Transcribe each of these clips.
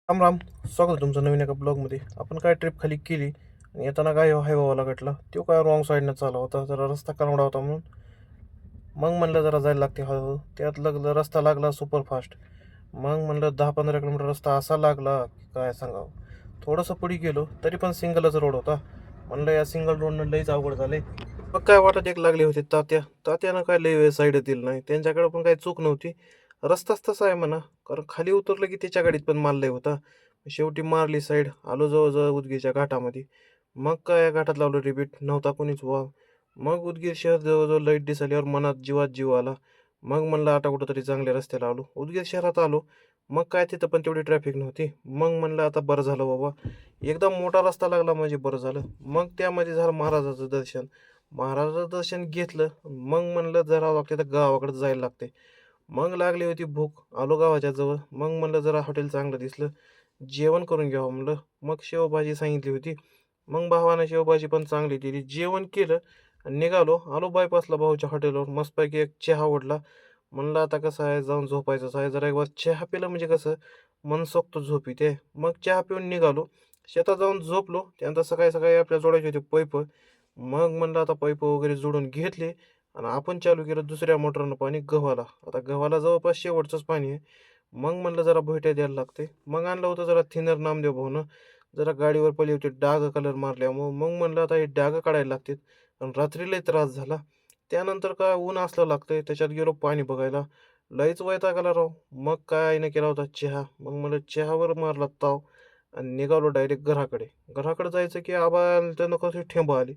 राम राम. स्वागत आहे तुमचं नवीन एका ब्लॉगमध्ये. आपण काय ट्रिप खाली केली आणि येताना काय हायवाला गटला तो काय रॉंग साईडनं चालला होता. जरा रस्ता करवडा होता म्हणून मग म्हणलं जरा जायला लागते हळूहळू. त्यात लागलं रस्ता लागला सुपरफास्ट. मग म्हणलं 10-15 किलोमीटर रस्ता असा लागला की काय सांगावं. थोडंसं पुढे गेलो तरी पण सिंगलच रोड होता. म्हणलं या सिंगल रोडनं लईच अवघड झाले. मग काय वाटत एक लागली होती तात्यानं काय लई वेळ साईड दिली नाही. त्यांच्याकडे पण काही चूक नव्हती. रस्ताच तसा आहे म्हणा. कारण खाली उतरलं की त्याच्या गाडीत पण माल लय होता. शेवटी मारली साईड. आलो जवळजवळ उदगीरच्या घाटामध्ये. मग काय या घाटात लावलं रिपीट. नव्हता कोणीच वाव. मग उदगीर शहर जवळजवळ लाईट दिसल्यावर मनात जीवात जीव आला. मग म्हणलं आता कुठंतरी चांगल्या रस्त्याला आलो. उदगीर शहरात आलो. मग काय तिथं पण तेवढी ट्रॅफिक नव्हती. मग म्हणलं आता बरं झालं बाबा. एकदम मोठा रस्ता लागला म्हणजे बरं झालं. मग त्यामध्ये झालं महाराजाचं दर्शन. महाराजाचं दर्शन घेतलं. मग म्हणलं जरा लागते तर गावाकडे जायला लागते. मग लागली होती भूक. आलो गावाच्या जवळ. मग म्हणलं जरा हॉटेल चांगलं दिसलं. जेवण करून घ्यावं म्हणलं. मग शेवभाजी सांगितली होती. मग भावानं शेवभाजी पण चांगली दिली. जेवण केलं आणि निघालो. आलो बायपासला भाऊच्या हॉटेलवर. मस्तपैकी एक चहा ओढला. म्हणलं आता कसं आहे जाऊन झोपायचंच आहे. जरा एक बार चहा पिलं म्हणजे कसं मनसोक्त झोप येते. मग चहा पिऊन निघालो. शेतात जाऊन झोपलो. त्यानंतर सकाळी सकाळी आपल्या जोडायचे होते पैप. मग म्हणलं आता पैप वगैरे जोडून घेतले आणि आपण चालू केलं दुसऱ्या मोटरनं पाणी गव्हाला. आता गव्हाला जवळपास शेवटचंच पाणी आहे. मग म्हणलं जरा भेट्या द्यायला लागते. मग आणलं होतं जरा थिनर नामदेव भाऊनं. जरा गाडीवर पडली होती डाग कलर मारल्यामुळं. मग म्हणलं आता हे डाग काढायला लागतात. आणि रात्री लय त्रास झाला. त्यानंतर काय ऊन असलं लागतंय त्याच्यात गेलो पाणी बघायला. लईच वैताग आला राव. मग काय आईनं केला होता चहा. मग मला चहावर मारला ताव आणि निघालो डायरेक्ट घराकडे. घराकडे जायचं की आबा त्यानं कशी ठेंब आली.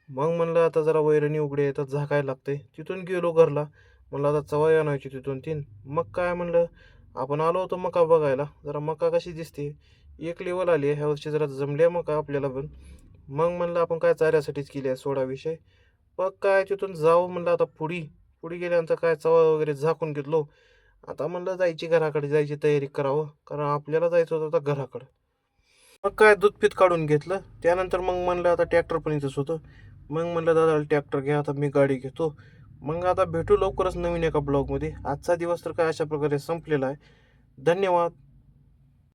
मग म्हणलं आता जरा वैरणी उघडे तर झाकायला लागते. तिथून गेलो घरला. म्हणलं आता चवाई आणायची तिथून 3. मग काय म्हणलं आपण आलो होतो मका बघायला. जरा मका कशी दिसते. एक लेवल आली आहे ह्या वर्षी. जरा जमल्या मका आपल्याला पण. मग म्हणलं आपण काय चाऱ्यासाठीच केली आहे सोडा विषय. मग काय तिथून जाऊ म्हणलं आता पुढे गेल्यानंतर काय चवा वगैरे झाकून घेतलो. आता म्हणलं जायची घराकडे जायची तयारी करावं. कारण आपल्याला जायचं होतं आता घराकडं. मग काय दूध पीत काढून घेतलं. त्यानंतर मग म्हणलं आता ट्रॅक्टर पण इथंच होतं. मग म्हणलं दादा ट्रॅक्टर घ्या आता मी गाडी घेतो. मग आता भेटू लवकरच नवीन एका ब्लॉगमध्ये. आजचा दिवस तर काय अशा प्रकारे संपलेला आहे. धन्यवाद.